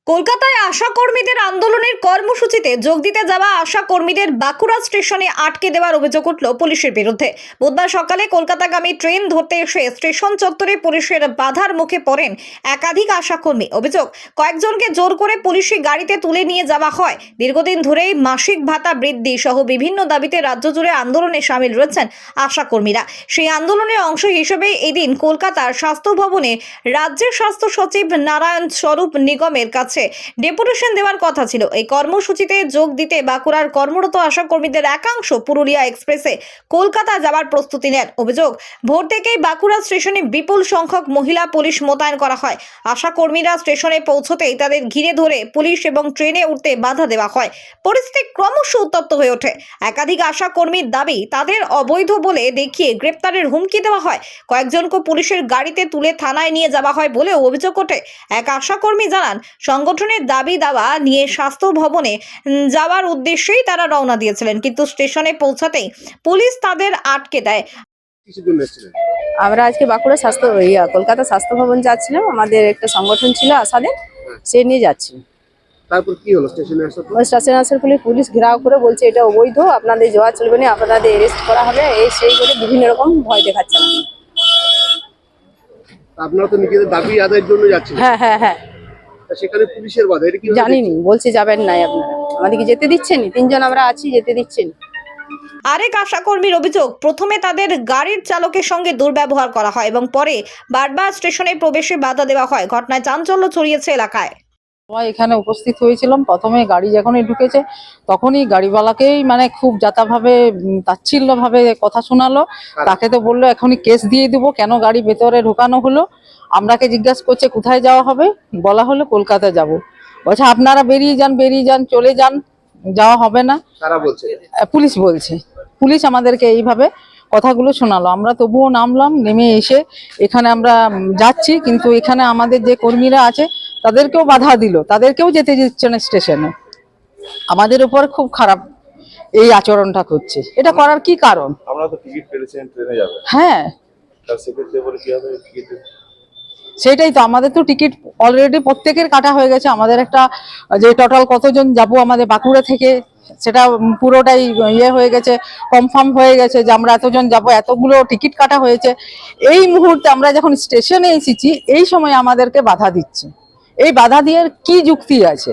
কলকাতায় আশা কর্মীদের আন্দোলনের কর্মসূচিতে যোগ দিতে যাওয়া আশা কর্মীদের বাঁকুড়া স্টেশনে আটকে দেওয়ার অভিযোগ উঠল পুলিশের বিরুদ্ধে। বুধবার সকালে কলকাতাগামী ট্রেন ধরতে এসে স্টেশন চত্বরে পুলিশের বাধার মুখে পড়েন একাধিক আশা কর্মী। অভিযোগ, কয়েকজনকে জোর করে পুলিশি গাড়িতে তুলে নিয়ে যাওয়া হয়। দীর্ঘদিন ধরেই মাসিক ভাতা বৃদ্ধি সহ বিভিন্ন দাবিতে রাজ্য জুড়ে আন্দোলনে সামিল রয়েছেন আশা কর্মীরা। সেই আন্দোলনের অংশ হিসেবে এদিন কলকাতার স্বাস্থ্য ভবনে রাজ্যের স্বাস্থ্য সচিব নারায়ণ স্বরূপ নিগমের কাছে ডেপুটেশন দেওয়ার কথা ছিল। এই কর্মসূচিতে যোগ দিতে বাঁকুড়ার কর্মরত আশা কর্মীদের একাংশ পুরুলিয়া এক্সপ্রেসে কলকাতা যাওয়ার প্রস্তুতি নেন। অভিযোগ, ভোর থেকেই বাঁকুড়া স্টেশনে বিপুল সংখ্যক মহিলা পুলিশ মোতায়েন করা হয়। আশা কর্মীরা স্টেশনে পৌঁছতেই তাদের ঘিরে ধরে পুলিশ এবং ট্রেনে উঠতে বাধা দেওয়া হয়। পরিস্থিতি ক্রমশ উত্তপ্ত হয়ে ওঠে। একাধিক আশা কর্মীর দাবি, তাদের অবৈধ বলে দেখিয়ে গ্রেপ্তারের হুমকি দেওয়া হয়। কয়েকজনকে পুলিশের গাড়িতে তুলে থানায় নিয়ে যাওয়া হয় বলেও অভিযোগ ওঠে। এক আশা কর্মী জানান, সংগঠনের দাবি দাওয়া নিয়ে স্বাস্থ্য ভবনে যাওয়ার উদ্দেশ্যেই তারা রওনা দিয়েছিলেন, কিন্তু স্টেশনে পৌঁছাতেই পুলিশ তাদের আটকে দেয়। আমরা আজকে বাঁকুড়া কলকাতা স্বাস্থ্য ভবন যাচ্ছিলাম। আমাদের একটা সংগঠন ছিল আশাদের, সে নিয়ে যাচ্ছি। তারপর কি হলো? স্টেশনে আসার ফলে পুলিশ ঘেরাও করে বলছে এটা অবৈধ, আপনাদের যাওয়া চলবে না, আপনাদের অ্যারেস্ট করা হবে, এই সেই করে বিভিন্ন রকম ভয় দেখাচ্ছে। আপনারা তো নিজেদের দাবি আদায়ের জন্য যাচ্ছেন। হ্যাঁ হ্যাঁ হ্যাঁ, সেখানে পুলিশের বাধা, এটা কি জানিনি, বলছে যাবেন নাই, আপনারা আমাদেরকে যেতে দিচ্ছেন, তিনজন আমরা আছি, যেতে দিচ্ছেন। আরেক আশা কর্মীর অভিযোগ, প্রথমে তাদের গাড়ির চালকের সঙ্গে দুর্ব্যবহার করা হয় এবং পরে বারবার স্টেশনে প্রবেশে বাধা দেওয়া হয়। ঘটনায় চাঞ্চল্য ছড়িয়েছে এলাকায়। সবাই এখানে উপস্থিত হয়েছিলাম। প্রথমে গাড়ি যখনই ঢুকেছে তখনই গাড়িওয়ালাকেই খুব যাতাভাবে তাচ্ছিল্যভাবে কথা শোনালো। তাকে তো বললো এখনই কেস দিয়ে দেবো, কেন গাড়ি ভেতরে ঢোকানো হলো। আমরাকে জিজ্ঞাসা করছে কোথায় যাওয়া হবে, বলা হলো কলকাতা যাব। বলছে আপনারা বেরিয়ে যান, চলে যান, যাওয়া হবে না। তারা বলছে, পুলিশ বলছে। পুলিশ আমাদেরকে এইভাবে কথাগুলো শোনালো। আমরা তবুও নামলাম, নেমে এসে এখানে আমরা যাচ্ছি, কিন্তু এখানে আমাদের যে কর্মীরা আছে তাদেরকেও বাধা দিল, তাদেরকেও যেতে দিচ্ছে না স্টেশনে। আমাদের উপর খুব খারাপ এই আচরণটা করছে। এটা করার কি কারণ? আমরা তো টিকিট পেয়েছেন, ট্রেনে যাবে। হ্যাঁ, তার সেক্ষেত্রে বলে কি হবে? টিকিট সেটাই তো, আমাদের তো টিকিট অলরেডি প্রত্যেকের কাটা হয়ে গেছে। আমাদের একটা যে টোটাল কতজন যাব আমাদের বাঁকুড়া থেকে, সেটা পুরোটাই হয়ে গেছে, কনফার্ম হয়ে গেছে যে আমরা এতজন যাব, এতগুলো টিকিট কাটা হয়েছে। এই মুহূর্তে আমরা যখন স্টেশনে এসেছি, এই সময় আমাদেরকে বাধা দিচ্ছে। এই বাধা দিয়ে কি যুক্তি আছে?